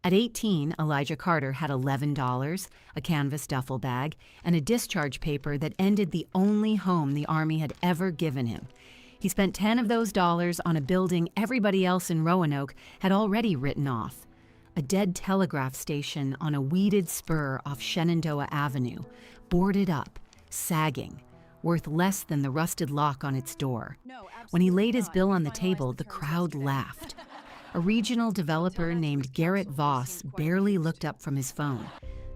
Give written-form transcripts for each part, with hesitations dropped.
At 18, Elijah Carter had $11, a canvas duffel bag, and a discharge paper that ended the only home the Army had ever given him. He spent 10 of those dollars on a building everybody else in Roanoke had already written off. A dead telegraph station on a weeded spur off Shenandoah Avenue, boarded up, sagging, worth less than the rusted lock on its door. When he laid his bill on the table, the crowd laughed. A regional developer named Garrett Voss barely looked up from his phone.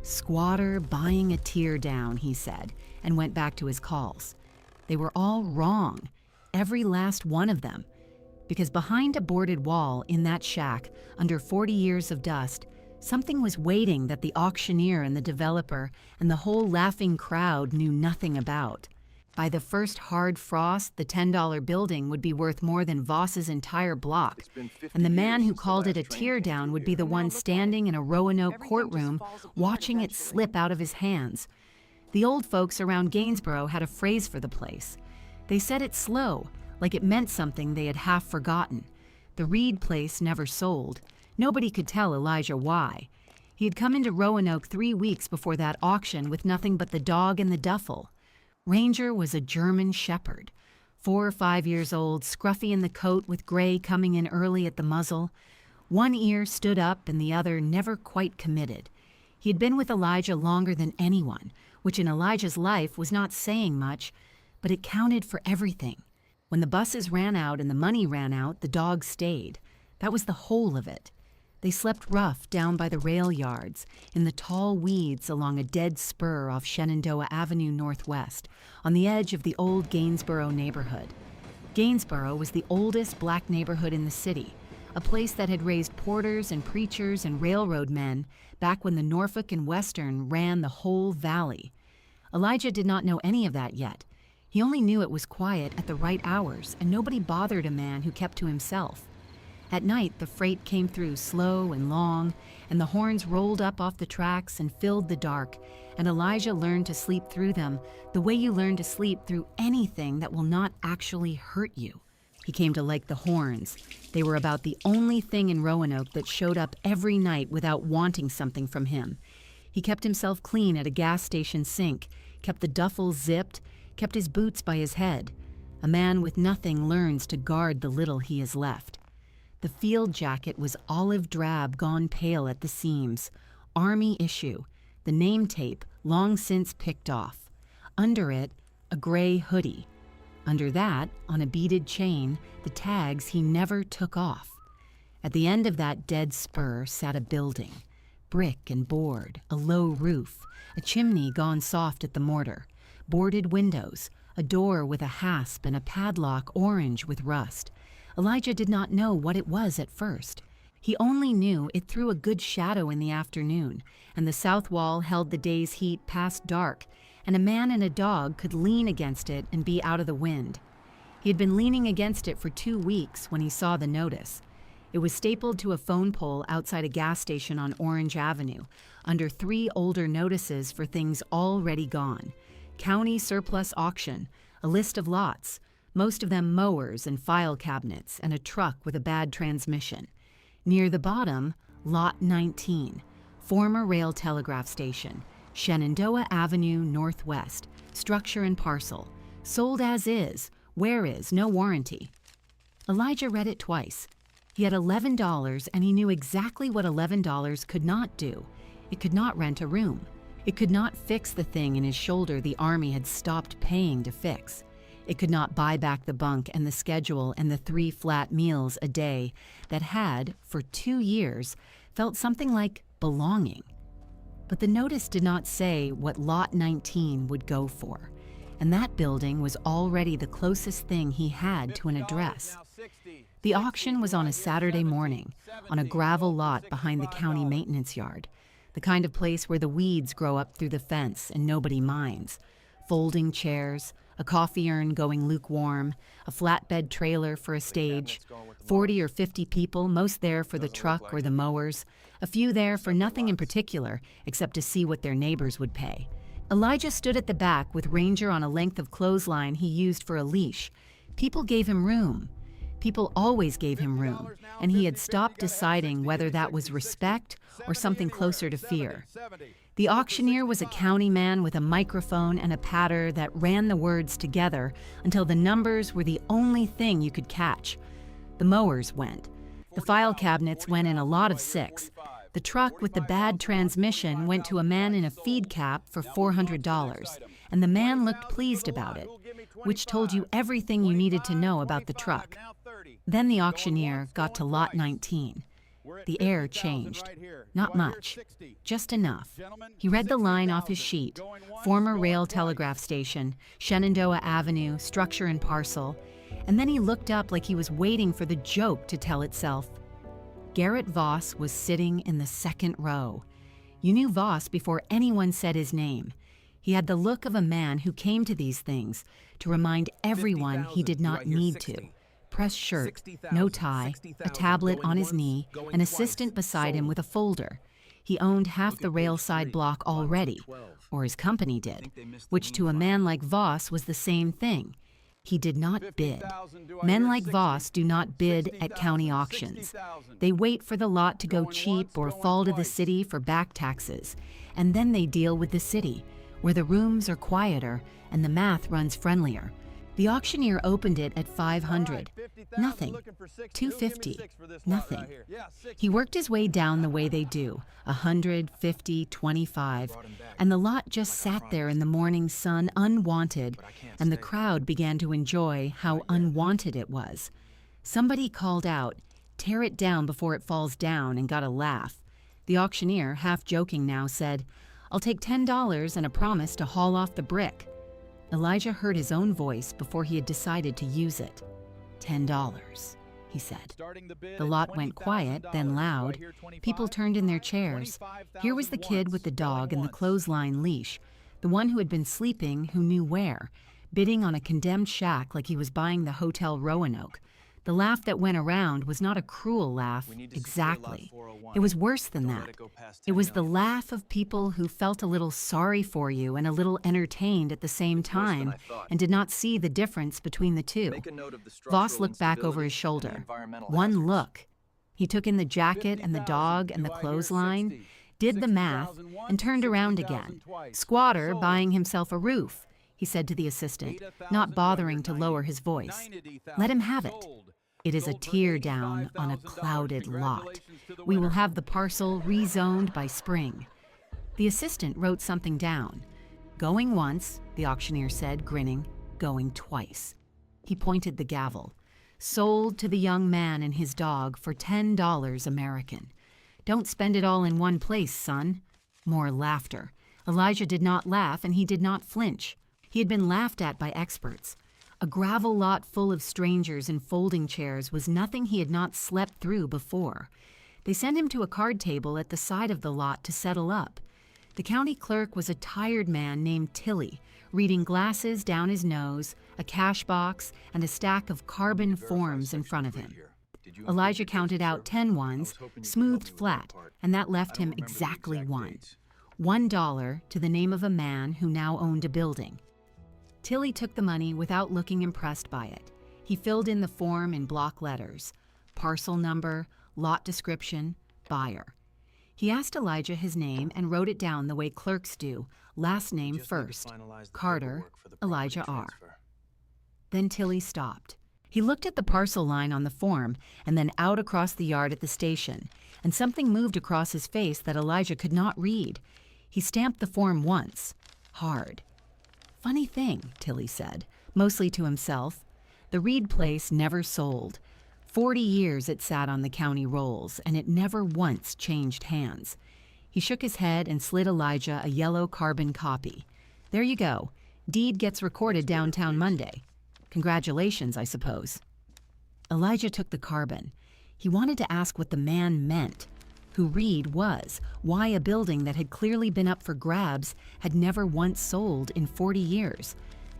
"Squatter buying a tear down," he said, and went back to his calls. They were all wrong, every last one of them. Because behind a boarded wall in that shack, under 40 years of dust, something was waiting that the auctioneer and the developer and the whole laughing crowd knew nothing about. By the first hard frost, the $10 building would be worth more than Voss's entire block, and the man who called it a teardown would be the one standing in a Roanoke courtroom watching it slip out of his hands. The old folks around Gainsboro had a phrase for the place. They said it slow, like it meant something they had half forgotten. The Reed place never sold. Nobody could tell Elijah why. He had come into Roanoke 3 weeks before that auction with nothing but the dog and the duffel. Ranger was a German shepherd, 4 or 5 years old, scruffy in the coat with gray coming in early at the muzzle. One ear stood up and the other never quite committed. He had been with Elijah longer than anyone, which in Elijah's life was not saying much, but it counted for everything. When the buses ran out and the money ran out, the dog stayed. That was the whole of it. They slept rough down by the rail yards, in the tall weeds along a dead spur off Shenandoah Avenue Northwest, on the edge of the old Gainsboro neighborhood. Gainsboro was the oldest black neighborhood in the city, a place that had raised porters and preachers and railroad men back when the Norfolk and Western ran the whole valley. Elijah did not know any of that yet. He only knew it was quiet at the right hours, and nobody bothered a man who kept to himself. At night, the freight came through slow and long, and the horns rolled up off the tracks and filled the dark, and Elijah learned to sleep through them the way you learn to sleep through anything that will not actually hurt you. He came to like the horns. They were about the only thing in Roanoke that showed up every night without wanting something from him. He kept himself clean at a gas station sink, kept the duffel zipped, kept his boots by his head. A man with nothing learns to guard the little he has left. The field jacket was olive drab gone pale at the seams, Army issue, the name tape long since picked off. Under it, a gray hoodie. Under that, on a beaded chain, the tags he never took off. At the end of that dead spur sat a building, brick and board, a low roof, a chimney gone soft at the mortar, boarded windows, a door with a hasp and a padlock orange with rust. Elijah did not know what it was at first. He only knew it threw a good shadow in the afternoon, and the south wall held the day's heat past dark, and a man and a dog could lean against it and be out of the wind. He had been leaning against it for 2 weeks when he saw the notice. It was stapled to a phone pole outside a gas station on Orange Avenue, under 3 older notices for things already gone. County surplus auction, a list of lots, most of them mowers and file cabinets, and a truck with a bad transmission. Near the bottom, Lot 19, former rail telegraph station, Shenandoah Avenue Northwest, structure and parcel, sold as is, where is, no warranty. Elijah read it twice. He had $11 and he knew exactly what $11 could not do. It could not rent a room. It could not fix the thing in his shoulder the Army had stopped paying to fix. It could not buy back the bunk and the schedule and the 3 flat meals a day that had, for 2 years, felt something like belonging. But the notice did not say what Lot 19 would go for, and that building was already the closest thing he had to an address. The auction was on a Saturday morning, on a gravel lot behind the county maintenance yard, the kind of place where the weeds grow up through the fence and nobody minds. Folding chairs, a coffee urn going lukewarm, a flatbed trailer for a stage, 40 or 50 people, most there for the truck or the mowers, a few there for nothing in particular except to see what their neighbors would pay. Elijah stood at the back with Ranger on a length of clothesline he used for a leash. People gave him room. People always gave him room, and he had stopped deciding whether that was respect or something closer to fear. The auctioneer was a county man with a microphone and a patter that ran the words together until the numbers were the only thing you could catch. The mowers went. The file cabinets went in a lot of 6. The truck with the bad transmission went to a man in a feed cap for $400, and the man looked pleased about it, which told you everything you needed to know about the truck. Then the auctioneer got to lot 19. The air changed. Not much, just enough. He read the line off his sheet: former rail telegraph station, Shenandoah Avenue, structure and parcel, and then he looked up like he was waiting for the joke to tell itself. Garrett Voss was sitting in the second row. You knew Voss before anyone said his name. He had the look of a man who came to these things to remind everyone he did not need to. Pressed shirt, no tie, a tablet on his knee, an assistant beside him with a folder. He owned half the railside block already, or his company did, which to a man like Voss was the same thing. He did not bid. Men like Voss do not bid at county auctions. They wait for the lot to go cheap or fall to the city for back taxes, and then they deal with the city, where the rooms are quieter and the math runs friendlier. The auctioneer opened it at $500. Nothing. $250. Nothing. He worked his way down the way they do, $100, $50, $25, and the lot just sat there in the morning sun unwanted, and the crowd began to enjoy how unwanted it was. Somebody called out, "Tear it down before it falls down," and got a laugh. The auctioneer, half joking now, said, "I'll take $10 and a promise to haul off the brick." Elijah heard his own voice before he had decided to use it. $10, he said. The lot went quiet, then loud. People turned in their chairs. Here was the kid with the dog and the clothesline leash, the one who had been sleeping who knew where, bidding on a condemned shack like he was buying the Hotel Roanoke. The laugh that went around was not a cruel laugh, exactly. It was worse than that. It was the laugh of people who felt a little sorry for you and a little entertained at the same time and did not see the difference between the two. Voss looked back over his shoulder. One look. He took in the jacket and the dog and the clothesline, did the math, and turned around again. Squatter buying himself a roof, he said to the assistant, not bothering to lower his voice. Let him have it. It is a tear down on a clouded lot. We will have the parcel rezoned by spring. The assistant wrote something down. Going once, the auctioneer said, grinning. Going twice. He pointed the gavel. Sold to the young man and his dog for $10 American. Don't spend it all in one place, son. More laughter. Elijah did not laugh, and he did not flinch. He had been laughed at by experts. A gravel lot full of strangers in folding chairs was nothing he had not slept through before. They sent him to a card table at the side of the lot to settle up. The county clerk was a tired man named Tilly, reading glasses down his nose, a cash box, and a stack of carbon forms in front of him. Elijah counted out 10 ones, smoothed flat, and that left him exactly one. $1 to the name of a man who now owned a building. Tilly took the money without looking impressed by it. He filled in the form in block letters: parcel number, lot description, buyer. He asked Elijah his name and wrote it down the way clerks do, last name first, Carter, Elijah R. Then Tilly stopped. He looked at the parcel line on the form and then out across the yard at the station, and something moved across his face that Elijah could not read. He stamped the form once, hard. Funny thing, Tilly said, mostly to himself. The Reed place never sold. 40 years it sat on the county rolls, and it never once changed hands. He shook his head and slid Elijah a yellow carbon copy. There you go. Deed gets recorded downtown Monday. Congratulations, I suppose. Elijah took the carbon. He wanted to ask what the man meant, who Reed was, why a building that had clearly been up for grabs had never once sold in 40 years.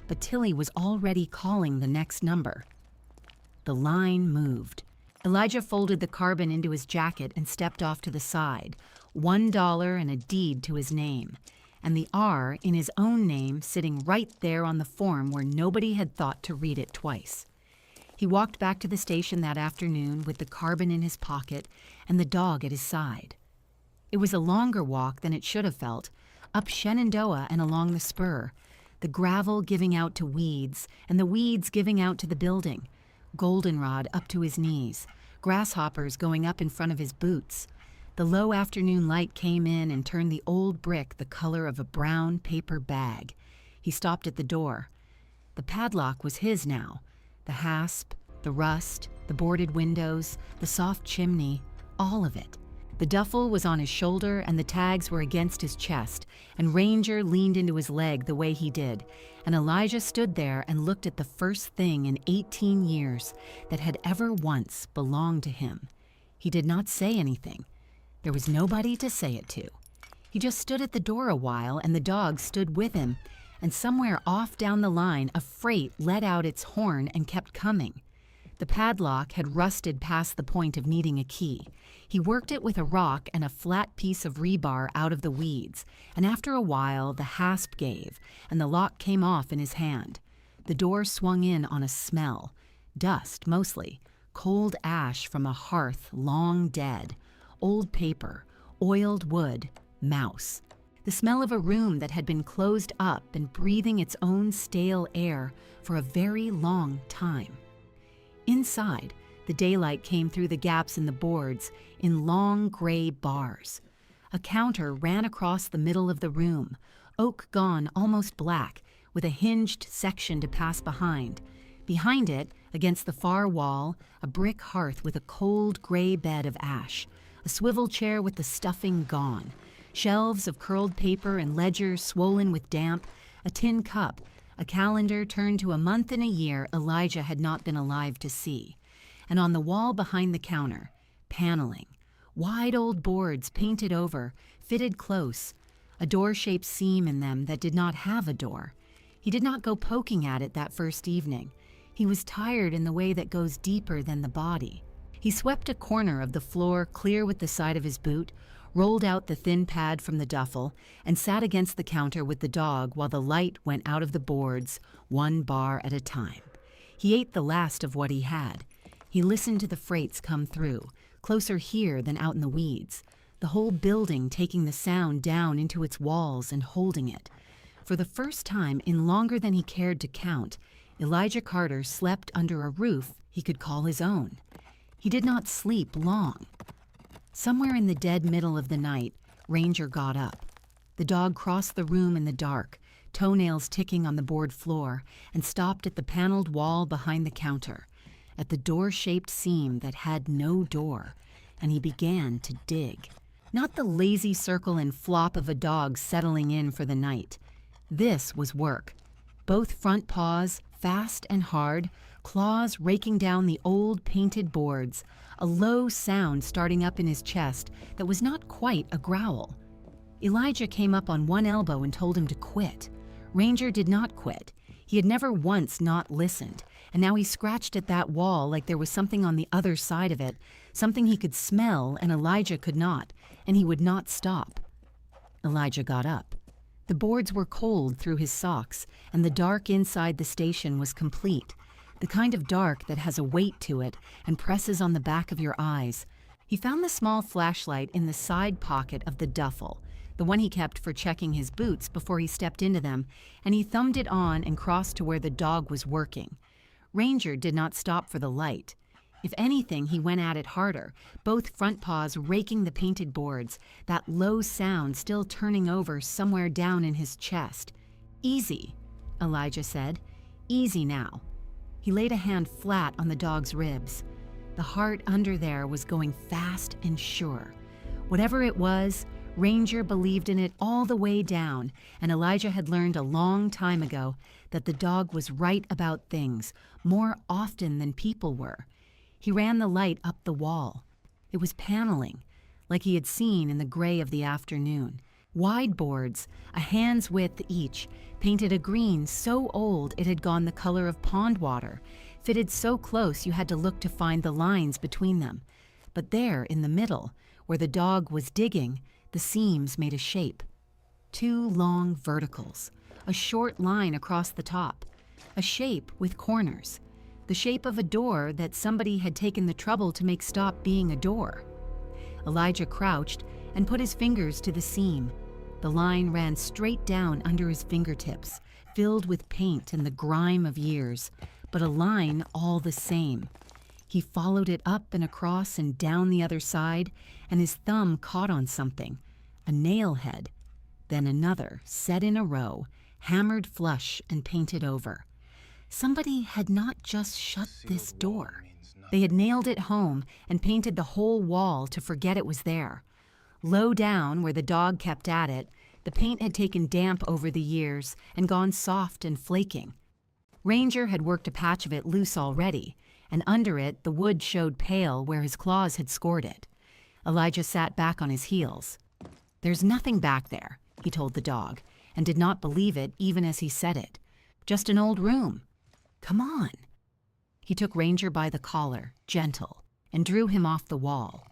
But Tilly was already calling the next number. The line moved. Elijah folded the carbon into his jacket and stepped off to the side, $1 and a deed to his name, and the R in his own name sitting right there on the form where nobody had thought to read it twice. He walked back to the station that afternoon with the carbon in his pocket and the dog at his side. It was a longer walk than it should have felt, up Shenandoah and along the spur, the gravel giving out to weeds and the weeds giving out to the building, goldenrod up to his knees, grasshoppers going up in front of his boots. The low afternoon light came in and turned the old brick the color of a brown paper bag. He stopped at the door. The padlock was his now. The hasp, the rust, the boarded windows, the soft chimney, all of it. The duffel was on his shoulder and the tags were against his chest, and Ranger leaned into his leg the way he did, and Elijah stood there and looked at the first thing in 18 years that had ever once belonged to him. He did not say anything. There was nobody to say it to. He just stood at the door a while, and the dog stood with him, and somewhere off down the line a freight let out its horn and kept coming. The padlock had rusted past the point of needing a key. He worked it with a rock and a flat piece of rebar out of the weeds, and after a while the hasp gave, and the lock came off in his hand. The door swung in on a smell. Dust, mostly. Cold ash from a hearth long dead. Old paper. Oiled wood. Mouse. The smell of a room that had been closed up and breathing its own stale air for a very long time. Inside, the daylight came through the gaps in the boards in long gray bars. A counter ran across the middle of the room, oak gone almost black, with a hinged section to pass behind. Behind it, against the far wall, a brick hearth with a cold gray bed of ash, a swivel chair with the stuffing gone, shelves of curled paper and ledgers swollen with damp, a tin cup, a calendar turned to a month and a year Elijah had not been alive to see. And on the wall behind the counter, paneling, wide old boards painted over, fitted close, a door-shaped seam in them that did not have a door. He did not go poking at it that first evening. He was tired in the way that goes deeper than the body. He swept a corner of the floor clear with the side of his boot, rolled out the thin pad from the duffel, and sat against the counter with the dog while the light went out of the boards, one bar at a time. He ate the last of what he had. He listened to the freights come through, closer here than out in the weeds, the whole building taking the sound down into its walls and holding it. For the first time in longer than he cared to count, Elijah Carter slept under a roof he could call his own. He did not sleep long. Somewhere in the dead middle of the night, Ranger got up. The dog crossed the room in the dark, toenails ticking on the board floor, and stopped at the paneled wall behind the counter, at the door-shaped seam that had no door, and he began to dig. Not the lazy circle and flop of a dog settling in for the night. This was work. Both front paws, fast and hard, claws raking down the old painted boards, a low sound starting up in his chest that was not quite a growl. Elijah came up on one elbow and told him to quit. Ranger did not quit. He had never once not listened, and now he scratched at that wall like there was something on the other side of it, something he could smell and Elijah could not, and he would not stop. Elijah got up. The boards were cold through his socks, and the dark inside the station was complete. The kind of dark that has a weight to it and presses on the back of your eyes. He found the small flashlight in the side pocket of the duffel, the one he kept for checking his boots before he stepped into them, and he thumbed it on and crossed to where the dog was working. Ranger did not stop for the light. If anything, he went at it harder, both front paws raking the painted boards, that low sound still turning over somewhere down in his chest. "Easy," Elijah said. "Easy now." He laid a hand flat on the dog's ribs. The heart under there was going fast and sure. Whatever it was, Ranger believed in it all the way down, and Elijah had learned a long time ago that the dog was right about things, more often than people were. He ran the light up the wall. It was paneling, like he had seen in the gray of the afternoon. Wide boards, a hand's width each, painted a green so old it had gone the color of pond water, fitted so close you had to look to find the lines between them. But there, in the middle, where the dog was digging, the seams made a shape. 2 long verticals, a short line across the top, a shape with corners. the shape of a door that somebody had taken the trouble to make stop being a door. Elijah crouched and put his fingers to the seam. The line ran straight down under his fingertips, filled with paint and the grime of years, but a line all the same. He followed it up and across and down the other side, and his thumb caught on something, a nail head, then another, set in a row, hammered flush and painted over. Somebody had not just shut this door. They had nailed it home and painted the whole wall to forget it was there. Low down, where the dog kept at it, the paint had taken damp over the years and gone soft and flaking. Ranger had worked a patch of it loose already, and under it the wood showed pale where his claws had scored it. Elijah sat back on his heels. "There's nothing back there," he told the dog, and did not believe it even as he said it. "Just an old room. Come on." He took Ranger by the collar, gentle, and drew him off the wall.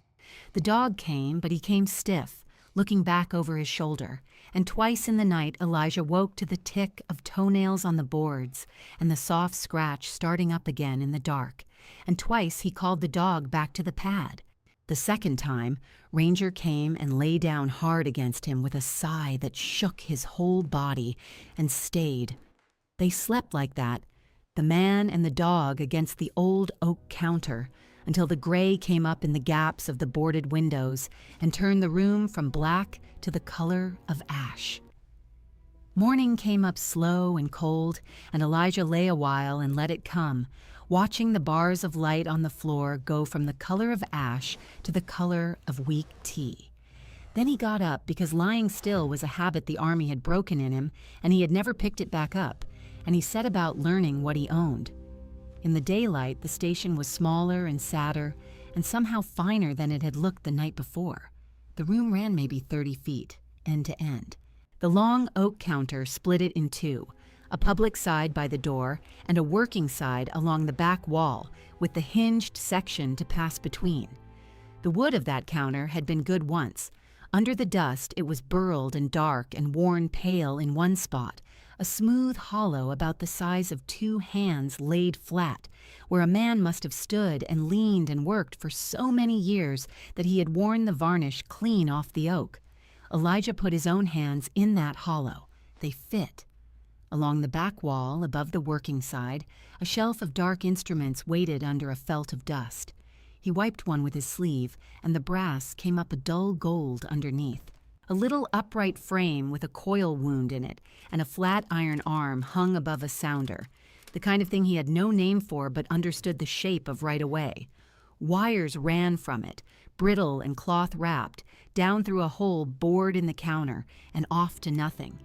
The dog came, but he came stiff, looking back over his shoulder, and twice in the night Elijah woke to the tick of toenails on the boards and the soft scratch starting up again in the dark, and twice he called the dog back to the pad. The second time, Ranger came and lay down hard against him with a sigh that shook his whole body, and stayed. They slept like that, the man and the dog against the old oak counter, until the gray came up in the gaps of the boarded windows and turned the room from black to the color of ash. Morning came up slow and cold, and Elijah lay a while and let it come, watching the bars of light on the floor go from the color of ash to the color of weak tea. Then he got up because lying still was a habit the army had broken in him, and he had never picked it back up, and he set about learning what he owned. In the daylight, the station was smaller and sadder, and somehow finer than it had looked the night before. The room ran maybe 30 feet, end to end. The long oak counter split it in two, a public side by the door and a working side along the back wall, with the hinged section to pass between. The wood of that counter had been good once. Under the dust, it was burled and dark and worn pale in one spot, a smooth hollow about the size of two hands laid flat, where a man must have stood and leaned and worked for so many years that he had worn the varnish clean off the oak. Elijah put his own hands in that hollow. They fit. Along the back wall, above the working side, a shelf of dark instruments waited under a felt of dust. He wiped one with his sleeve, and the brass came up a dull gold underneath. A little upright frame with a coil wound in it and a flat iron arm hung above a sounder, the kind of thing he had no name for but understood the shape of right away. Wires ran from it, brittle and cloth-wrapped, down through a hole bored in the counter and off to nothing.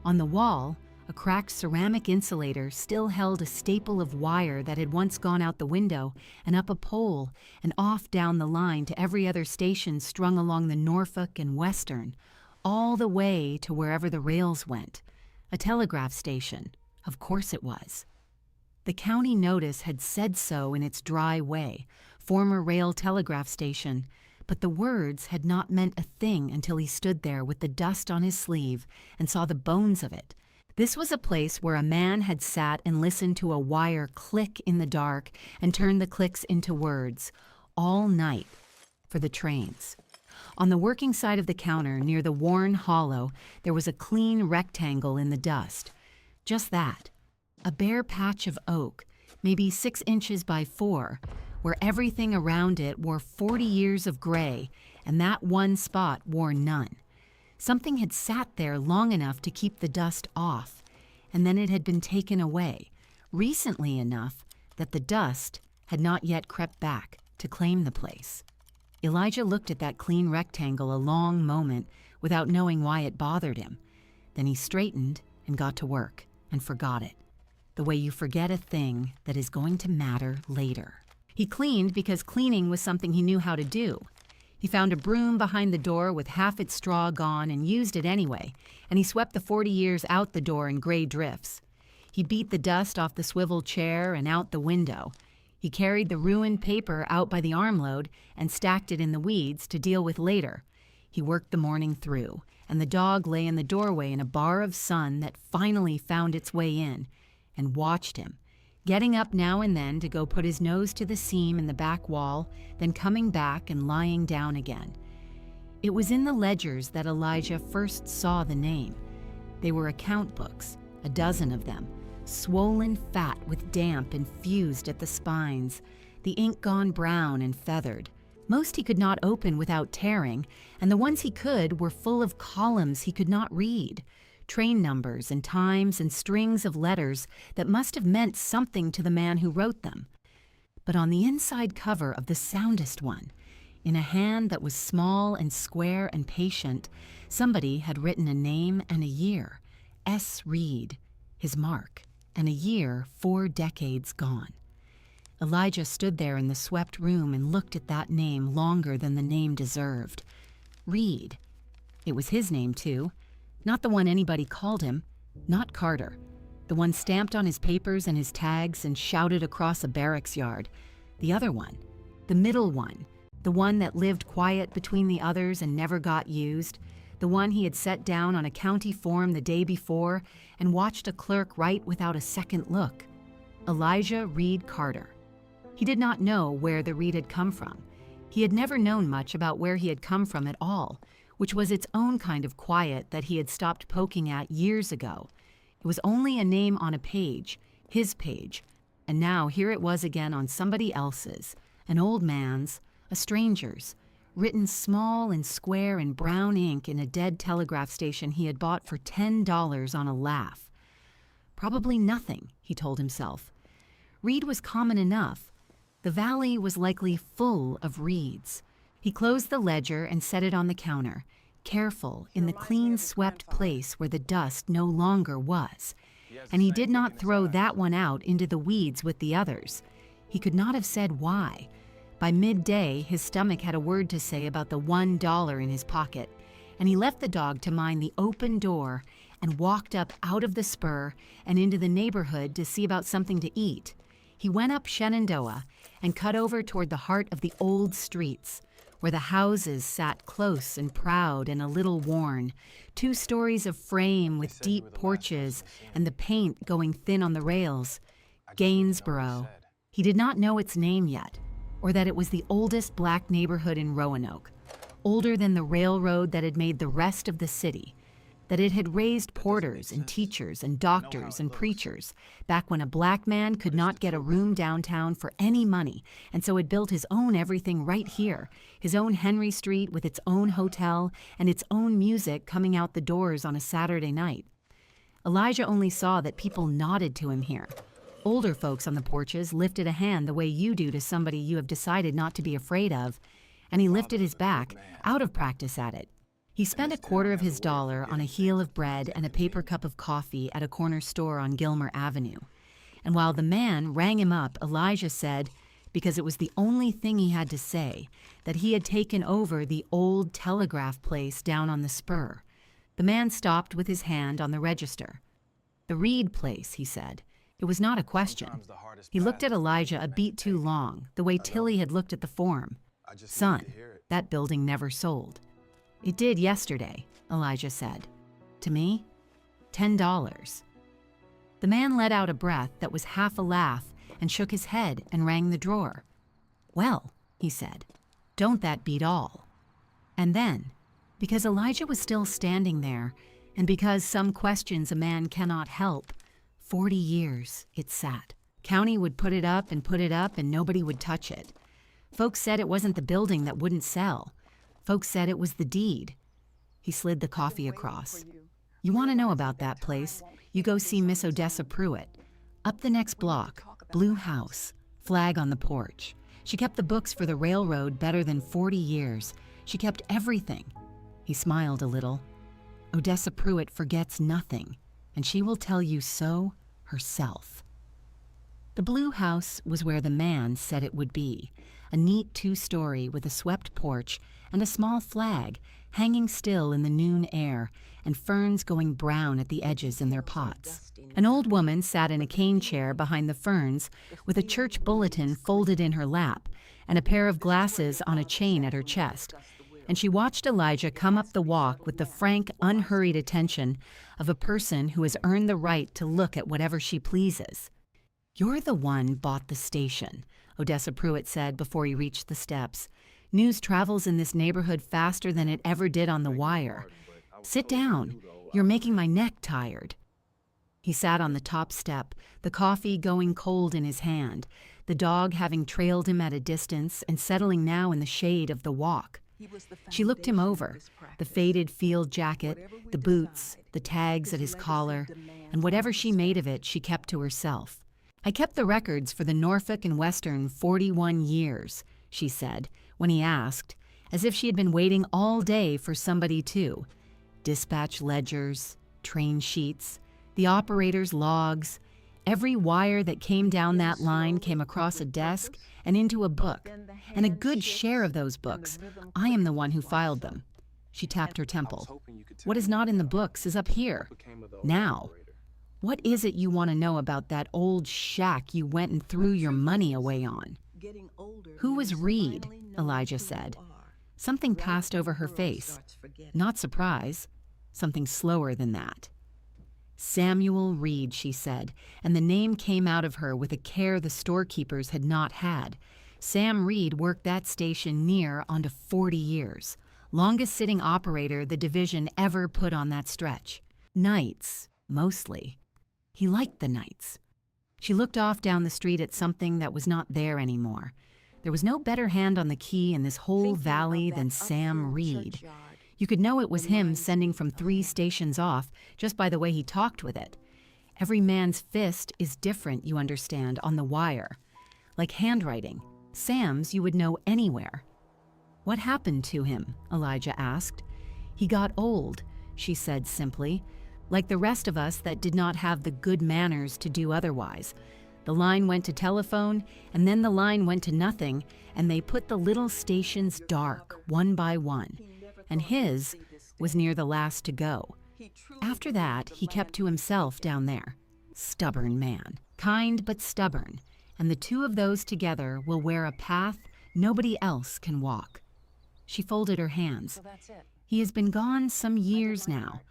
On the wall, a cracked ceramic insulator still held a staple of wire that had once gone out the window and up a pole and off down the line to every other station strung along the Norfolk and Western, all the way to wherever the rails went. A telegraph station. Of course it was. The county notice had said so in its dry way, former rail telegraph station, but the words had not meant a thing until he stood there with the dust on his sleeve and saw the bones of it. This was a place where a man had sat and listened to a wire click in the dark and turned the clicks into words, all night, for the trains. On the working side of the counter, near the worn hollow, there was a clean rectangle in the dust. Just that. A bare patch of oak, maybe 6 inches by 4, where everything around it wore 40 years of gray, and that one spot wore none. Something had sat there long enough to keep the dust off, and then it had been taken away, recently enough that the dust had not yet crept back to claim the place. Elijah looked at that clean rectangle a long moment without knowing why it bothered him. Then he straightened and got to work and forgot it, the way you forget a thing that is going to matter later. He cleaned because cleaning was something he knew how to do. He found a broom behind the door with half its straw gone and used it anyway, and he swept the 40 years out the door in gray drifts. He beat the dust off the swivel chair and out the window. He carried the ruined paper out by the armload and stacked it in the weeds to deal with later. He worked the morning through, and the dog lay in the doorway in a bar of sun that finally found its way in, and watched him, getting up now and then to go put his nose to the seam in the back wall, then coming back and lying down again. It was in the ledgers that Elijah first saw the name. They were account books, a dozen of them, swollen fat with damp and fused at the spines, the ink gone brown and feathered. Most he could not open without tearing, and the ones he could were full of columns he could not read, train numbers and times and strings of letters that must have meant something to the man who wrote them. But on the inside cover of the soundest one, in a hand that was small and square and patient, somebody had written a name and a year, S. Reed, his mark, and a year 4 decades gone. Elijah stood there in the swept room and looked at that name longer than the name deserved. Reed. It was his name, too. Not the one anybody called him. Not Carter. The one stamped on his papers and his tags and shouted across a barracks yard. The other one. The middle one. The one that lived quiet between the others and never got used. The one he had set down on a county form the day before and watched a clerk write without a second look. Elijah Reed Carter. He did not know where the Reed had come from. He had never known much about where he had come from at all, which was its own kind of quiet that he had stopped poking at years ago. It was only a name on a page, his page, and now here it was again on somebody else's, an old man's, a stranger's, written small and square in brown ink in a dead telegraph station he had bought for $10 on a laugh. Probably nothing, he told himself. Reed was common enough. The valley was likely full of reeds. He closed the ledger and set it on the counter, careful in the clean-swept place where the dust no longer was. And he did not throw that one out into the weeds with the others. He could not have said why. By midday, his stomach had a word to say about the $1 in his pocket, and he left the dog to mind the open door and walked up out of the spur and into the neighborhood to see about something to eat. He went up Shenandoah and cut over toward the heart of the old streets, where the houses sat close and proud and a little worn, 2 stories of frame with deep porches and the paint going thin on the rails. Gainsboro. He did not know its name yet, or that it was the oldest black neighborhood in Roanoke, older than the railroad that had made the rest of the city, that it had raised porters and teachers and doctors and preachers back when a black man could not get a room downtown for any money, and so had built his own everything right here, his own Henry Street with its own hotel and its own music coming out the doors on a Saturday night. Elijah only saw that people nodded to him here. Older folks on the porches lifted a hand the way you do to somebody you have decided not to be afraid of, and he lifted his back, out of practice at it. He spent $25 of his dollar on a heel of bread and a paper cup of coffee at a corner store on Gilmer Avenue. And while the man rang him up, Elijah said, because it was the only thing he had to say, that he had taken over the old telegraph place down on the spur. The man stopped with his hand on the register. The Reed place, he said. It was not a question. He looked at Elijah a beat too long, the way Tilly had looked at the form. Son, that building never sold. It did yesterday, Elijah said. To me, $10. The man let out a breath that was half a laugh and shook his head and rang the drawer. Well, he said, don't that beat all? And then, because Elijah was still standing there, and because some questions a man cannot help, 40 years it sat. County would put it up and nobody would touch it. Folks said it wasn't the building that wouldn't sell. Folks said it was the deed. He slid the coffee across. You want to know about that place? You go see Miss Odessa Pruitt. Up the next block, blue house, flag on the porch. She kept the books for the railroad better than 40 years. She kept everything. He smiled a little. Odessa Pruitt forgets nothing, and she will tell you so herself. The blue house was where the man said it would be, a neat 2-story with a swept porch and a small flag hanging still in the noon air and ferns going brown at the edges in their pots. An old woman sat in a cane chair behind the ferns with a church bulletin folded in her lap and a pair of glasses on a chain at her chest, and she watched Elijah come up the walk with the frank, unhurried attention of a person who has earned the right to look at whatever she pleases. "You're the one bought the station," Odessa Pruitt said before he reached the steps. "News travels in this neighborhood faster than it ever did on the wire. Sit down. You're making my neck tired." He sat on the top step, the coffee going cold in his hand, the dog having trailed him at a distance and settling now in the shade of the walk. She looked him over, the faded field jacket, the boots, the tags at his collar, and whatever she made of it she kept to herself. "I kept the records for the Norfolk and Western 41 years, she said, when he asked, as if she had been waiting all day for somebody to. Dispatch ledgers, train sheets, the operator's logs. Every wire that came down that line came across a desk and into a book, and a good share of those books, I am the one who filed them." She tapped her temple. "What is not in the books is up here, now. What is it you want to know about that old shack you went and threw your money away on?" "Who was Reed?" Elijah said. Something passed over her face. Not surprise. Something slower than that. "Samuel Reed," she said, and the name came out of her with a care the storekeepers had not had. Sam Reed worked that station near onto 40 years. Longest sitting operator the division ever put on that stretch. Nights, mostly. He liked the nights. She looked off down the street at something that was not there anymore. There was no better hand on the key in this whole valley than Sam Reed. You could know it was him sending from 3 stations off just by the way he talked with it. Every man's fist is different, you understand, on the wire. Like handwriting. Sam's you would know anywhere. "What happened to him?" Elijah asked. "He got old," she said simply, "like the rest of us that did not have the good manners to do otherwise. The line went to telephone, and then the line went to nothing, and they put the little stations dark, one by one. And his was near the last to go. After that, he kept to himself down there. Stubborn man, kind but stubborn, and the two of those together will wear a path nobody else can walk." She folded her hands. "He has been gone some years now,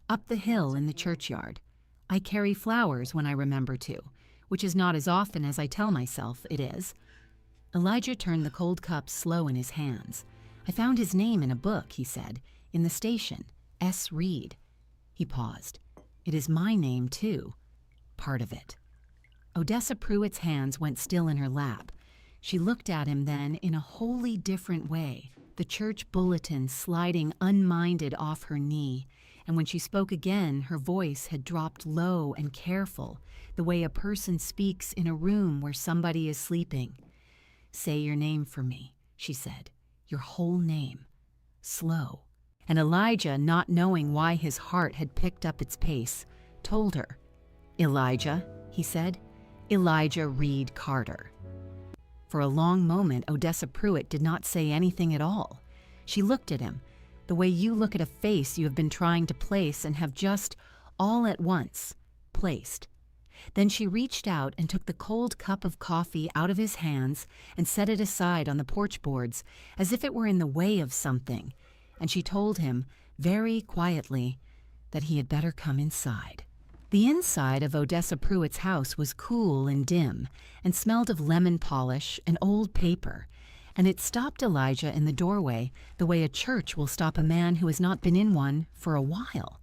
up the hill in the churchyard. I carry flowers when I remember to, which is not as often as I tell myself it is." Elijah turned the cold cup slow in his hands. "I found his name in a book," he said, "in the station, S. Reed." He paused. "It is my name, too. Part of it." Odessa Pruitt's hands went still in her lap. She looked at him then in a wholly different way, the church bulletin sliding unminded off her knee, and when she spoke again, her voice had dropped low and careful, the way a person speaks in a room where somebody is sleeping. "Say your name for me," she said. "Your whole name." Slow. And Elijah, not knowing why his heart had picked up its pace, told her. "Elijah," he said. "Elijah Reed Carter." For a long moment, Odessa Pruitt did not say anything at all. She looked at him, the way you look at a face you have been trying to place and have just, all at once, placed. Then she reached out and took the cold cup of coffee out of his hands and set it aside on the porch boards as if it were in the way of something, and she told him, very quietly, that he had better come inside. The inside of Odessa Pruitt's house was cool and dim and smelled of lemon polish and old paper, and it stopped Elijah in the doorway the way a church will stop a man who has not been in one for a while.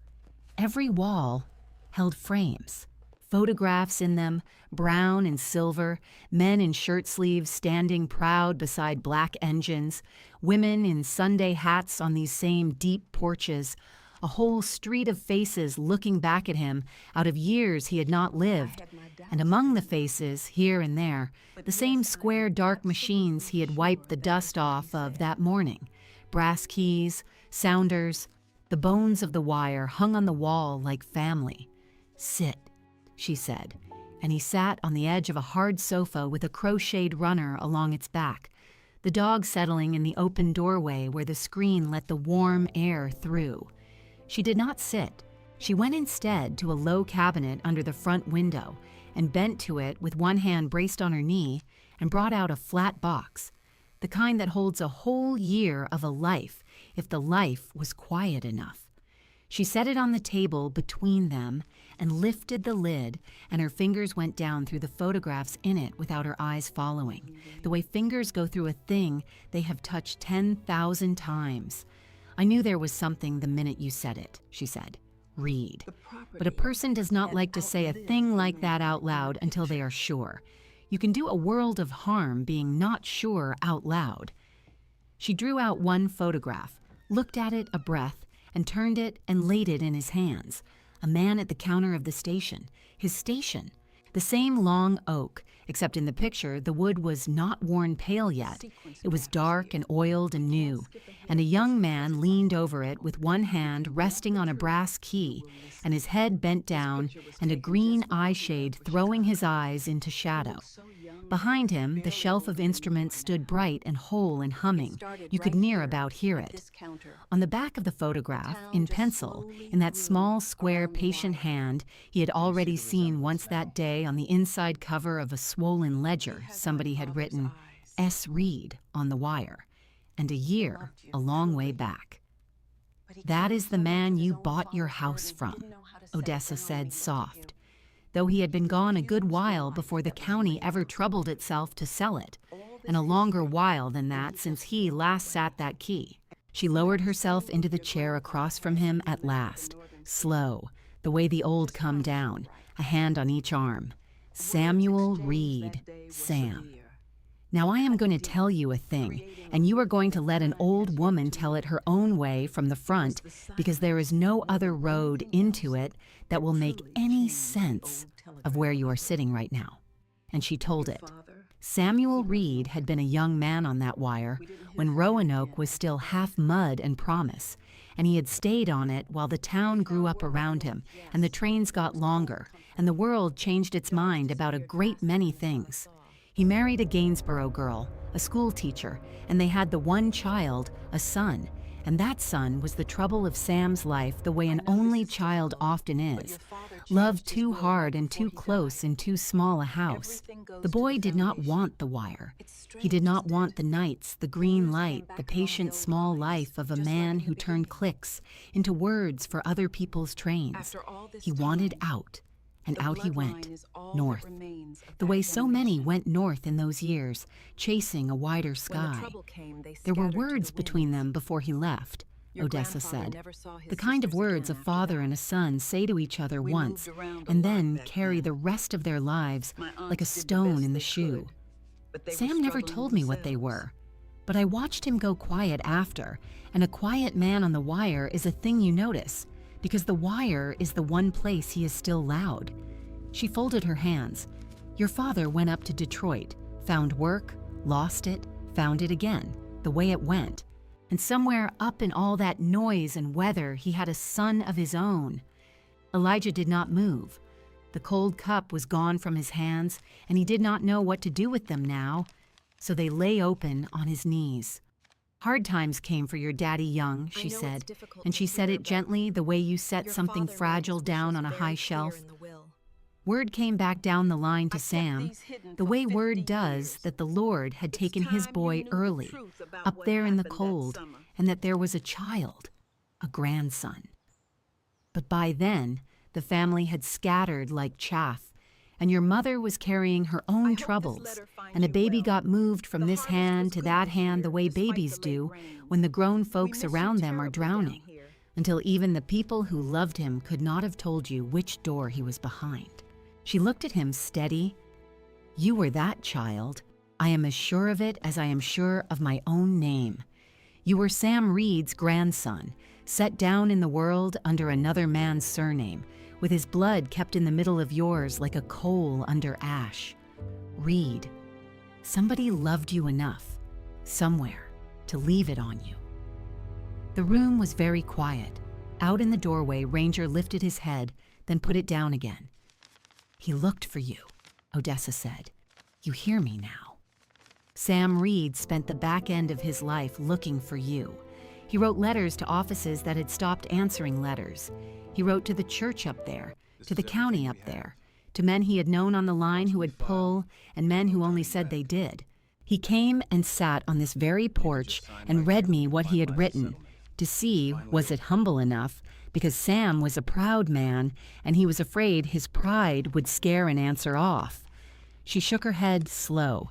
Every wall held frames. Photographs in them, brown and silver, men in shirt sleeves standing proud beside black engines, women in Sunday hats on these same deep porches, a whole street of faces looking back at him out of years he had not lived, and among the faces, here and there, the same square dark machines he had wiped the dust off of that morning, brass keys, sounders, the bones of the wire hung on the wall like family. "Sit," she said, and he sat on the edge of a hard sofa with a crocheted runner along its back, the dog settling in the open doorway where the screen let the warm air through. She did not sit. She went instead to a low cabinet under the front window and bent to it with one hand braced on her knee and brought out a flat box, the kind that holds a whole year of a life if the life was quiet enough. She set it on the table between them and lifted the lid, and her fingers went down through the photographs in it without her eyes following, the way fingers go through a thing they have touched 10,000 times. I knew there was something the minute you said it, she said. Read. But a person does not like to say a thing like that out loud until they are sure. You can do a world of harm being not sure out loud. She drew out one photograph, looked at it a breath, and turned it and laid it in his hands. A man at the counter of the station. His station. The same long oak, except in the picture the wood was not worn pale yet. It was dark and oiled and new, and a young man leaned over it with one hand resting on a brass key, and his head bent down, and a green eye shade throwing his eyes into shadow. Behind him, the shelf of instruments stood bright and whole and humming. You could near about hear it. On the back of the photograph, in pencil, in that small, square, patient hand he had already seen once that day on the inside cover of a swollen ledger, somebody had written, S. Reed, on the wire, and a year, a long way back. That is the man you bought your house from, Odessa said, soft, though he had been gone a good while before the county ever troubled itself to sell it, and a longer while than that since he last sat that key. She lowered herself into the chair across from him at last, slow, the way the old come down, a hand on each arm. Samuel Reed, Sam. Now I am going to tell you a thing, and you are going to let an old woman tell it her own way from the front, because there is no other road into it that will make any sense of where you are sitting right now. And she told it. Samuel Reed had been a young man on that wire when Roanoke was still half mud and promise, and he had stayed on it while the town grew up around him, and the trains got longer, and the world changed its mind about a great many things. He married a Gainsborough girl, a school teacher, and they had the one child, a son, and that son was the trouble of Sam's life the way an only child often is, loved too hard and too close in too small a house. The boy did not want the wire. He did not want the nights, the green light, the patient small life of a man who turned clicks into words for other people's trains. He wanted out. And out he went, north, the way so many went north in those years, chasing a wider sky. There were words between them before he left, Odessa said, the kind of words a father and a son say to each other once, and then carry the rest of their lives like a stone in the shoe. Sam never told me what they were, but I watched him go quiet after, and a quiet man on the wire is a thing you notice, because the wire is the one place he is still loud. She folded her hands. Your father went up to Detroit, found work, lost it, found it again, the way it went. And somewhere up in all that noise and weather, he had a son of his own. Elijah did not move. The cold cup was gone from his hands, and he did not know what to do with them now, so they lay open on his knees. Hard times came for your daddy young, she said, and she said it gently the way you set something fragile down on a high shelf. Word came back down the line to Sam, the way word does that the Lord had taken his boy early, up there in the cold, and that there was a child, a grandson. But by then, the family had scattered like chaff, and your mother was carrying her own troubles, and a baby got moved from this hand to that hand the way babies do when the grown folks around them are drowning, until even the people who loved him could not have told you which door he was behind. She looked at him steady. You were that child. I am as sure of it as I am sure of my own name. You were Sam Reed's grandson, set down in the world under another man's surname, with his blood kept in the middle of yours like a coal under ash. Reed. Somebody loved you enough, somewhere, to leave it on you. The room was very quiet. Out in the doorway, Ranger lifted his head, then put it down again. He looked for you, Odessa said. You hear me now. Sam Reed spent the back end of his life looking for you. He wrote letters to offices that had stopped answering letters. He wrote to the church up there, to the county up there, to men he had known on the line who would pull, and men who only said they did. He came and sat on this very porch and read me what he had written, to see, was it humble enough, because Sam was a proud man and he was afraid his pride would scare an answer off. She shook her head slow.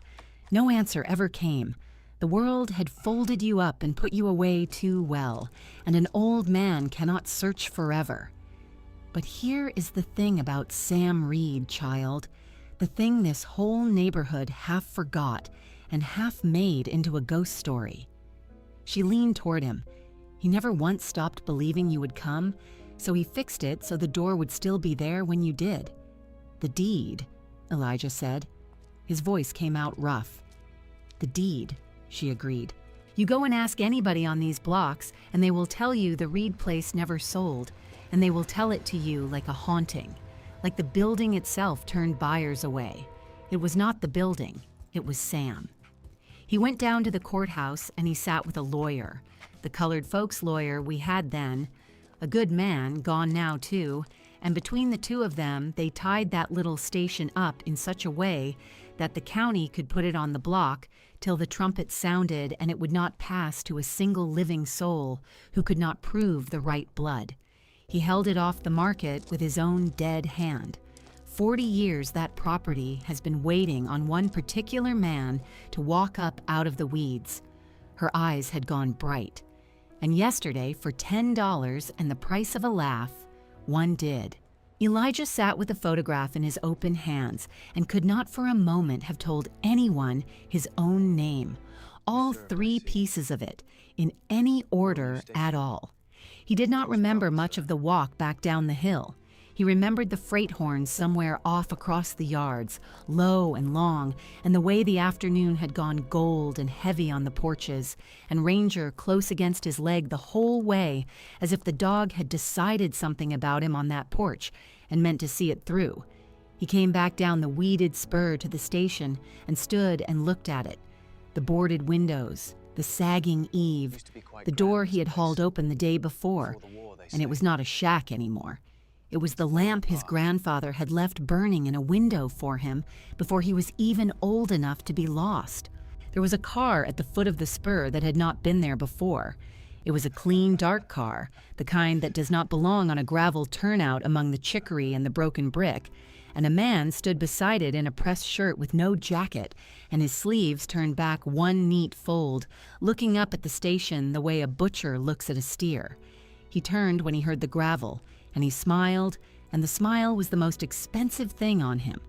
No answer ever came. The world had folded you up and put you away too well, and an old man cannot search forever. But here is the thing about Sam Reed, child, the thing this whole neighborhood half forgot and half made into a ghost story. She leaned toward him. He never once stopped believing you would come, so he fixed it so the door would still be there when you did. The deed, Elijah said. His voice came out rough. The deed, she agreed. You go and ask anybody on these blocks, and they will tell you the Reed place never sold, and they will tell it to you like a haunting, like the building itself turned buyers away. It was not the building, it was Sam. He went down to the courthouse and he sat with a lawyer, the colored folks lawyer we had then, a good man, gone now too, and between the two of them, they tied that little station up in such a way that the county could put it on the block till the trumpet sounded and it would not pass to a single living soul who could not prove the right blood. He held it off the market with his own dead hand. 40 years that property has been waiting on one particular man to walk up out of the weeds. Her eyes had gone bright. And yesterday, for $10 and the price of a laugh, one did. Elijah sat with the photograph in his open hands and could not for a moment have told anyone his own name, all 3 pieces of it, in any order at all. He did not remember much of the walk back down the hill. He remembered the freight horns somewhere off across the yards, low and long, and the way the afternoon had gone gold and heavy on the porches, and Ranger close against his leg the whole way, as if the dog had decided something about him on that porch and meant to see it through. He came back down the weeded spur to the station and stood and looked at it. The boarded windows, the sagging eave, the door he had hauled open the day before, and it was not a shack anymore. It was the lamp his grandfather had left burning in a window for him before he was even old enough to be lost. There was a car at the foot of the spur that had not been there before. It was a clean, dark car, the kind that does not belong on a gravel turnout among the chicory and the broken brick, and a man stood beside it in a pressed shirt with no jacket and his sleeves turned back one neat fold, looking up at the station the way a butcher looks at a steer. He turned when he heard the gravel, and he smiled, and the smile was the most expensive thing on him.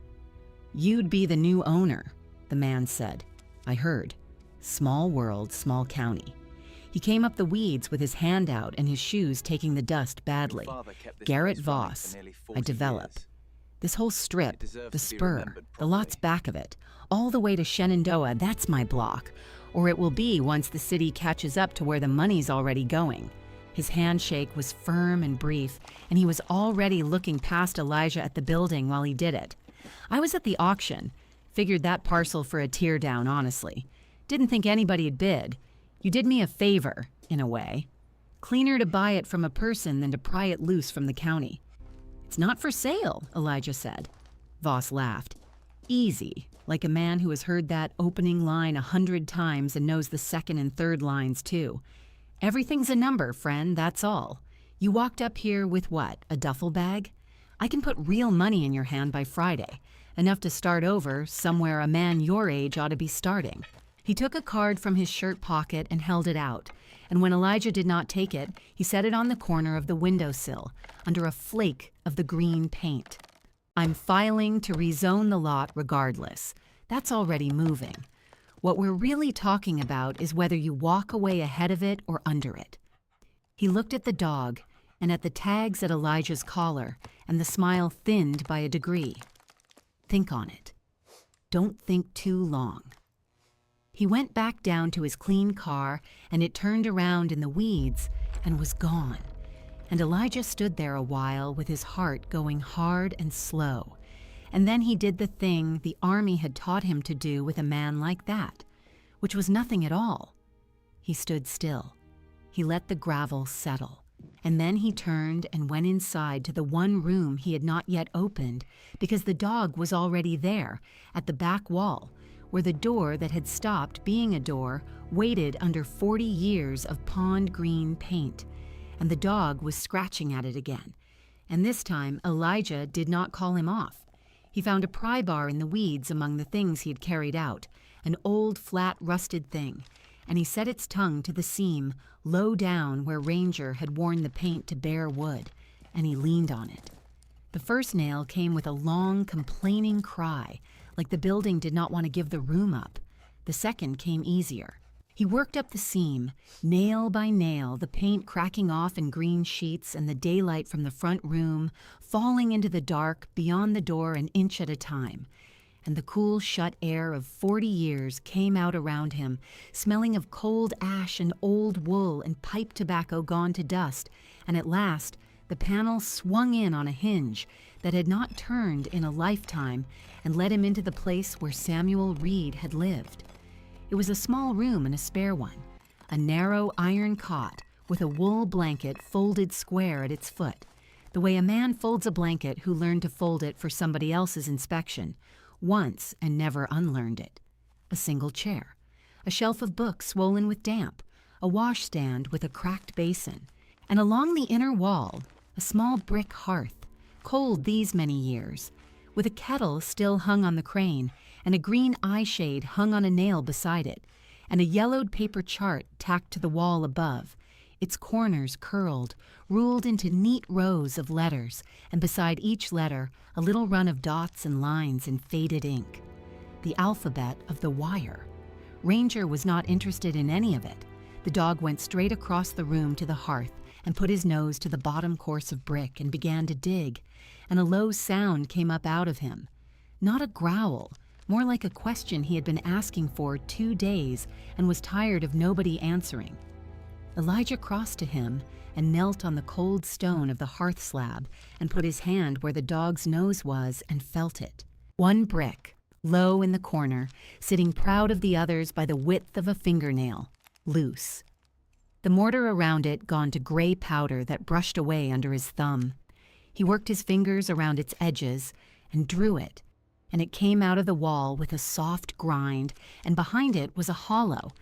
"You'd be the new owner," the man said. I heard. Small world, small county. He came up the weeds with his hand out and his shoes taking the dust badly. Garrett Voss. I develop. This whole strip, the spur, the lots back of it, all the way to Shenandoah, that's my block. Or it will be once the city catches up to where the money's already going. His handshake was firm and brief, and he was already looking past Elijah at the building while he did it. I was at the auction. Figured that parcel for a tear down, honestly. Didn't think anybody'd bid. You did me a favor, in a way. Cleaner to buy it from a person than to pry it loose from the county. It's not for sale, Elijah said. Voss laughed. Easy, like a man who has heard that opening line 100 times and knows the second and third lines too. Everything's a number, friend, that's all. You walked up here with what, a duffel bag? I can put real money in your hand by Friday, enough to start over somewhere a man your age ought to be starting. He took a card from his shirt pocket and held it out, and when Elijah did not take it, he set it on the corner of the windowsill, under a flake of the green paint. I'm filing to rezone the lot regardless. That's already moving. What we're really talking about is whether you walk away ahead of it or under it. He looked at the dog and at the tags at Elijah's collar, and the smile thinned by a degree. Think on it. Don't think too long. He went back down to his clean car, and it turned around in the weeds and was gone. And Elijah stood there a while with his heart going hard and slow. And then he did the thing the army had taught him to do with a man like that, which was nothing at all. He stood still. He let the gravel settle. And then he turned and went inside to the one room he had not yet opened, because the dog was already there, at the back wall, where the door that had stopped being a door waited under 40 years of pond green paint. and the dog was scratching at it again. And this time, Elijah did not call him off. He found a pry bar in the weeds among the things he had carried out, an old, flat, rusted thing, and he set its tongue to the seam, low down where Ranger had worn the paint to bare wood, and he leaned on it. The first nail came with a long, complaining cry, like the building did not want to give the room up. The second came easier. He worked up the seam, nail by nail, the paint cracking off in green sheets and the daylight from the front room falling into the dark beyond the door an inch at a time. And the cool, shut air of 40 years came out around him, smelling of cold ash and old wool and pipe tobacco gone to dust, and at last the panel swung in on a hinge that had not turned in a lifetime and led him into the place where Samuel Reed had lived. It was a small room and a spare one, a narrow iron cot with a wool blanket folded square at its foot, the way a man folds a blanket who learned to fold it for somebody else's inspection, once and never unlearned it. A single chair, a shelf of books swollen with damp, a washstand with a cracked basin, and along the inner wall, a small brick hearth, cold these many years, with a kettle still hung on the crane, and a green eye shade hung on a nail beside it, and a yellowed paper chart tacked to the wall above, its corners curled, ruled into neat rows of letters, and beside each letter a little run of dots and lines in faded ink. The alphabet of the wire. Ranger was not interested in any of it. The dog went straight across the room to the hearth and put his nose to the bottom course of brick and began to dig, and a low sound came up out of him. Not a growl, more like a question he had been asking for 2 days and was tired of nobody answering. Elijah crossed to him and knelt on the cold stone of the hearth slab and put his hand where the dog's nose was and felt it. One brick, low in the corner, sitting proud of the others by the width of a fingernail, loose. The mortar around it gone to gray powder that brushed away under his thumb. He worked his fingers around its edges and drew it, and it came out of the wall with a soft grind, and behind it was a hollow,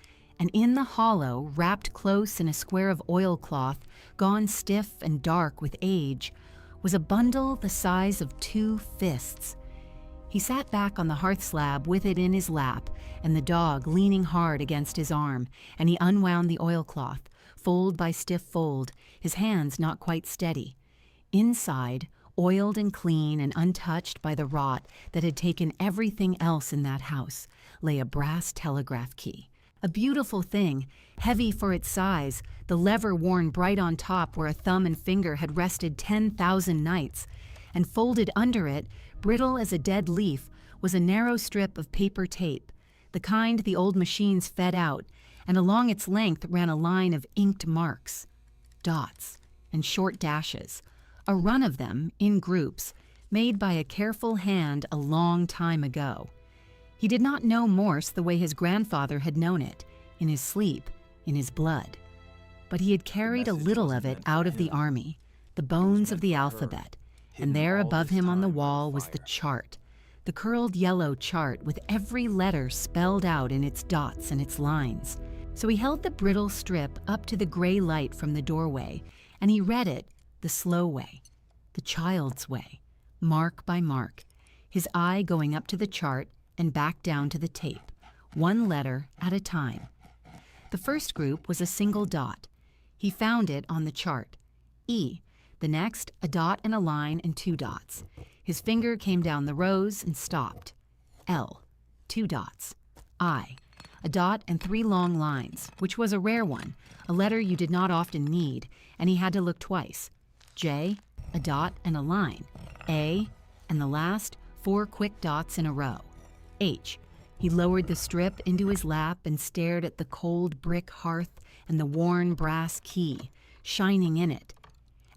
and in the hollow, wrapped close in a square of oilcloth, gone stiff and dark with age, was a bundle the size of 2 fists. He sat back on the hearth slab with it in his lap, and the dog leaning hard against his arm, and he unwound the oilcloth, fold by stiff fold, his hands not quite steady. Inside, oiled and clean and untouched by the rot that had taken everything else in that house, lay a brass telegraph key. A beautiful thing, heavy for its size, the lever worn bright on top where a thumb and finger had rested 10,000 nights, and folded under it, brittle as a dead leaf, was a narrow strip of paper tape, the kind the old machines fed out, and along its length ran a line of inked marks, dots, and short dashes, a run of them, in groups, made by a careful hand a long time ago. He did not know Morse the way his grandfather had known it, in his sleep, in his blood. But he had carried a little of it out of the army, the bones of the alphabet, and there above him on the wall was the chart, the curled yellow chart with every letter spelled out in its dots and its lines. So he held the brittle strip up to the gray light from the doorway, and he read it the slow way, the child's way, mark by mark, his eye going up to the chart and back down to the tape, one letter at a time. The first group was a single dot. He found it on the chart. E. The next, a dot and a line and 2 dots. His finger came down the rows and stopped. L. 2 dots. I. A dot and 3 long lines, which was a rare one, a letter you did not often need, and he had to look twice. J. A dot and a line. A. And the last, 4 quick dots in a row. H. He lowered the strip into his lap and stared at the cold brick hearth and the worn brass key, shining in it.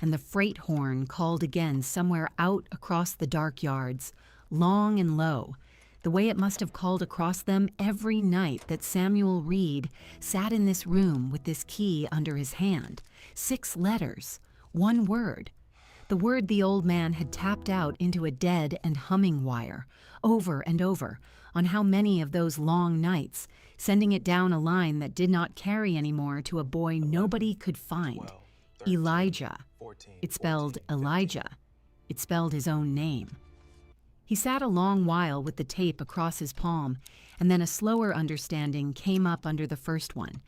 And the freight horn called again somewhere out across the dark yards, long and low, the way it must have called across them every night that Samuel Reed sat in this room with this key under his hand. 6 letters, 1 word. The word the old man had tapped out into a dead and humming wire, over and over, on how many of those long nights, sending it down a line that did not carry anymore to a boy nobody could find. Elijah. It spelled Elijah. It spelled his own name. He sat a long while with the tape across his palm, and then a slower understanding came up under the first one,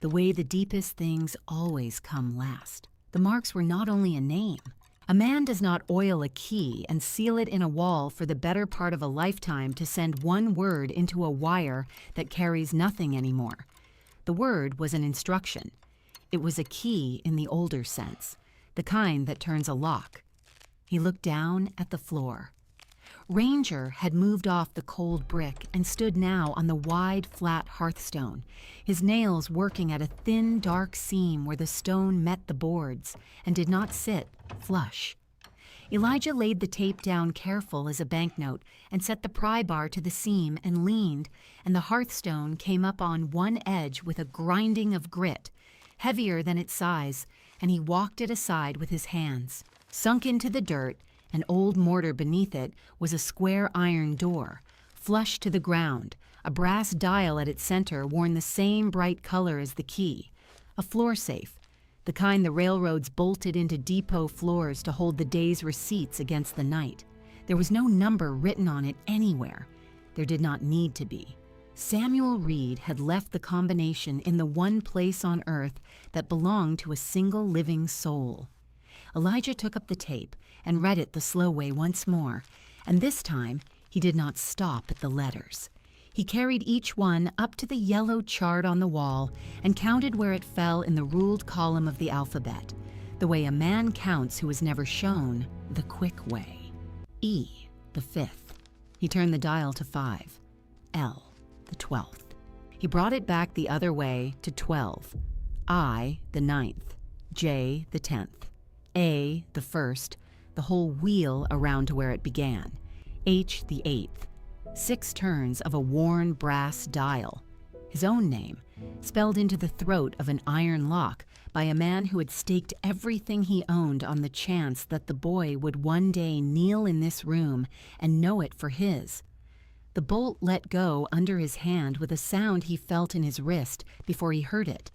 the way the deepest things always come last. The marks were not only a name. A man does not oil a key and seal it in a wall for the better part of a lifetime to send one word into a wire that carries nothing anymore. The word was an instruction. It was a key in the older sense, the kind that turns a lock. He looked down at the floor. Ranger had moved off the cold brick and stood now on the wide, flat hearthstone, his nails working at a thin, dark seam where the stone met the boards and did not sit flush. Elijah laid the tape down careful as a banknote and set the pry bar to the seam and leaned, and the hearthstone came up on one edge with a grinding of grit, heavier than its size, and he walked it aside with his hands. Sunk into the dirt, an old mortar beneath it was a square iron door, flush to the ground, a brass dial at its center worn the same bright color as the key, a floor safe, the kind the railroads bolted into depot floors to hold the day's receipts against the night. There was no number written on it anywhere. There did not need to be. Samuel Reed had left the combination in the one place on earth that belonged to a single living soul. Elijah took up the tape and read it the slow way once more, and this time he did not stop at the letters. He carried each one up to the yellow chart on the wall and counted where it fell in the ruled column of the alphabet, the way a man counts who is never shown the quick way. E, the 5th. He turned the dial to 5. L, the 12th. He brought it back the other way to 12. I, the 9th. J, the 10th. A, the 1st, the whole wheel around to where it began. H, the 8th. 6 turns of a worn brass dial. His own name, spelled into the throat of an iron lock by a man who had staked everything he owned on the chance that the boy would one day kneel in this room and know it for his. The bolt let go under his hand with a sound he felt in his wrist before he heard it.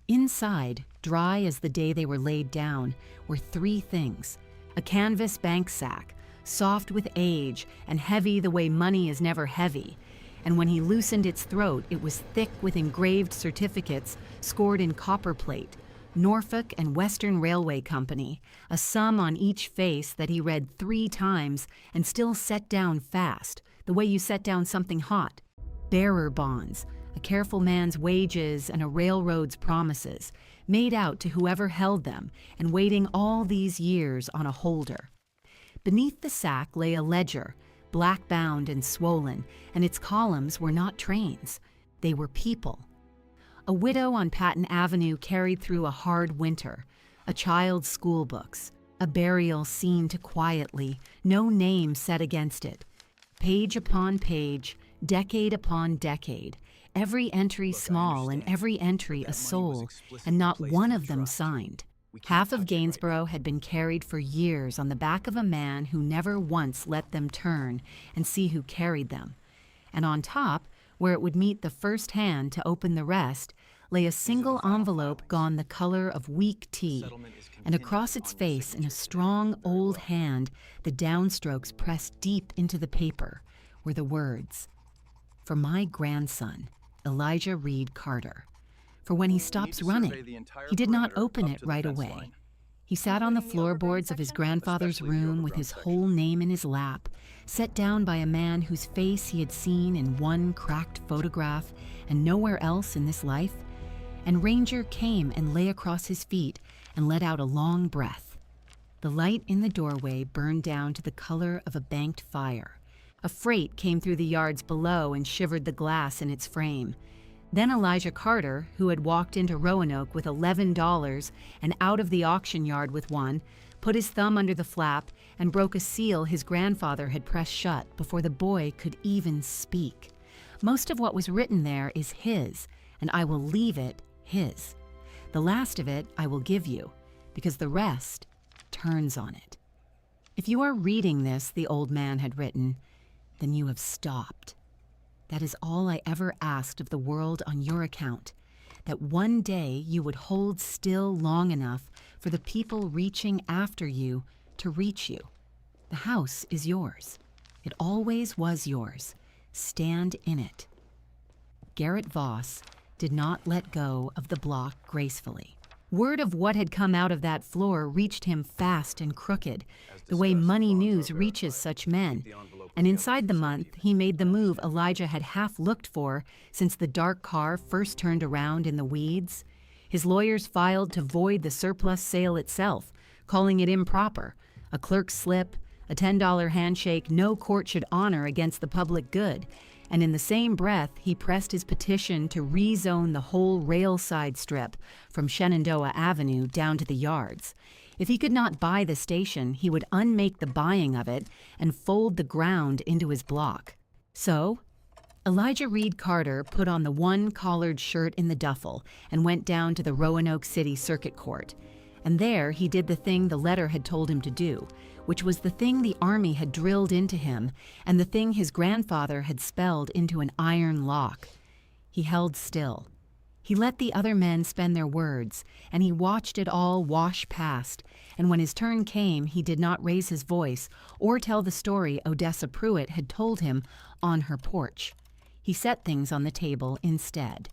Inside, dry as the day they were laid down, were 3 things: a canvas bank sack, soft with age and heavy the way money is never heavy, and when he loosened its throat, it was thick with engraved certificates scored in copper plate, Norfolk and Western Railway Company, a sum on each face that he read 3 times and still set down fast, the way you set down something hot. Bearer bonds, a careful man's wages and a railroad's promises, made out to whoever held them and waiting all these years on a holder. Beneath the sack lay a ledger, black-bound and swollen, and its columns were not trains. They were people. A widow on Patton Avenue carried through a hard winter, a child's school books, a burial seen to quietly, no name set against it. Page upon page, decade upon decade, every entry small and every entry a soul, and not one of them signed. Half of Gainsborough had been carried for years on the back of a man who never once let them turn and see who carried them. And on top, where it would meet the first hand to open the rest, lay a single envelope gone the color of weak tea, and across its face in a strong old hand, the downstrokes pressed deep into the paper, were the words, "For my grandson, Elijah Reed Carter." For when he stops running, he did not open it right away. He sat on the floorboards of his grandfather's room with his whole name in his lap, set down by a man whose face he had seen in one cracked photograph and nowhere else in this life, and Ranger came and lay across his feet and let out a long breath. The light in the doorway burned down to the color of a banked fire. A freight came through the yards below and shivered the glass in its frame. Then Elijah Carter, who had walked into Roanoke with $11 and out of the auction yard with one, put his thumb under the flap and broke a seal his grandfather had pressed shut before the boy could even speak. Most of what was written there is his, and I will leave it his. The last of it I will give you, because the rest turns on it. If you are reading this, the old man had written, then you have stopped. That is all I ever asked of the world on your account, that one day you would hold still long enough for the people reaching after you to reach you. The house is yours. It always was yours. Stand in it. Garrett Voss did not let go of the block gracefully. Word of what had come out of that floor reached him fast and crooked, the way money news reaches such men. And inside the month, he made the move Elijah had half looked for since the dark car first turned around in the weeds. His lawyers filed to void the surplus sale itself, calling it improper, a clerk's slip, a $10 handshake no court should honor against the public good. And in the same breath, he pressed his petition to rezone the whole railside strip from Shenandoah Avenue down to the yards. If he could not buy the station, he would unmake the buying of it and fold the ground into his block. So, Elijah Reed Carter put on the one collared shirt in the duffel and went down to the Roanoke City Circuit Court. And there he did the thing the letter had told him to do, which was the thing the Army had drilled into him and the thing his grandfather had spelled into an iron lock. He held still. He let the other men spend their words, and he watched it all wash past, and when his turn came, he did not raise his voice or tell the story Odessa Pruitt had told him on her porch. He set things on the table instead.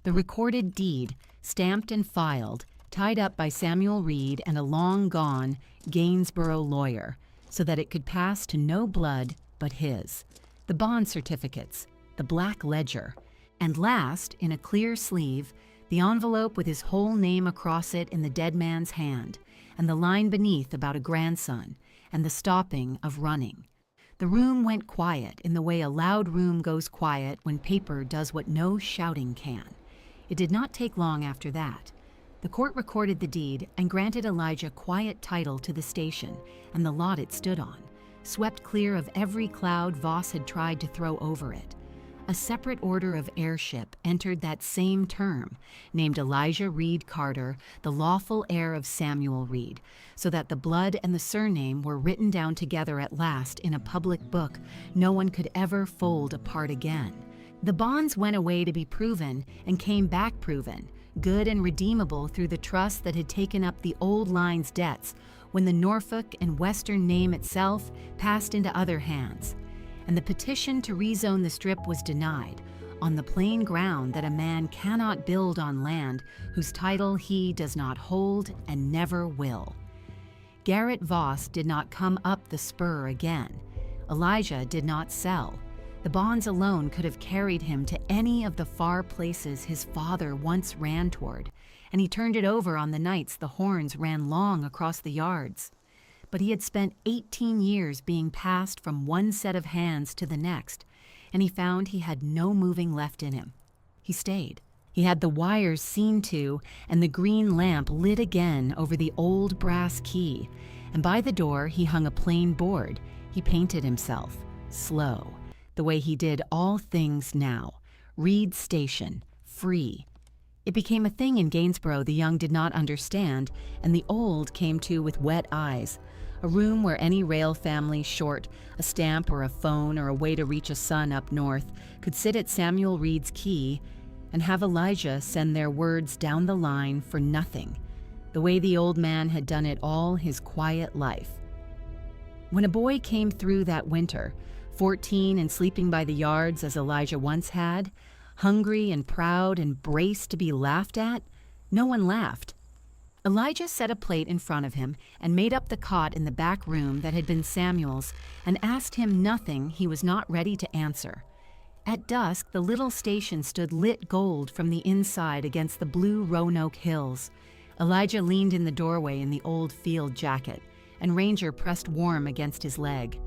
The recorded deed, stamped and filed, tied up by Samuel Reed and a long-gone Gainsborough lawyer, so that it could pass to no blood but his. The bond certificates, the black ledger, and last, in a clear sleeve, the envelope with his whole name across it in the dead man's hand, and the line beneath about a grandson, and the stopping of running. The room went quiet in the way a loud room goes quiet when paper does what no shouting can. It did not take long after that. The court recorded the deed and granted Elijah quiet title to the station and the lot it stood on, swept clear of every cloud Voss had tried to throw over it. A separate order of heirship entered that same term, named Elijah Reed Carter, the lawful heir of Samuel Reed, so that the blood and the surname were written down together at last in a public book no one could ever fold apart again. The bonds went away to be proven and came back proven, good and redeemable through the trust that had taken up the old line's debts when the Norfolk and Western name itself passed into other hands. And the petition to rezone the strip was denied on the plain ground that a man cannot build on land whose title he does not hold and never will. Garrett Voss did not come up the spur again. Elijah did not sell. The bonds alone could have carried him to any of the far places his father once ran toward, and he turned it over on the nights the horns ran long across the yards. But he had spent 18 years being passed from one set of hands to the next, and he found he had no moving left in him. He stayed. He had the wires seen to and the green lamp lit again over the old brass key, and by the door he hung a plain board. He painted himself, slow, the way he did all things now. Reed Station, free. It became a thing in Gainsborough the young did not understand, and the old came to with wet eyes. A room where any rail family short a stamp or a phone or a way to reach a son up north could sit at Samuel Reed's key and have Elijah send their words down the line for nothing, the way the old man had done it all his quiet life. When a boy came through that winter, 14 and sleeping by the yards as Elijah once had, hungry and proud and braced to be laughed at, no one laughed. Elijah set a plate in front of him and made up the cot in the back room that had been Samuel's and asked him nothing he was not ready to answer. At dusk, the little station stood lit gold from the inside against the blue Roanoke hills. Elijah leaned in the doorway in the old field jacket, and Ranger pressed warm against his leg.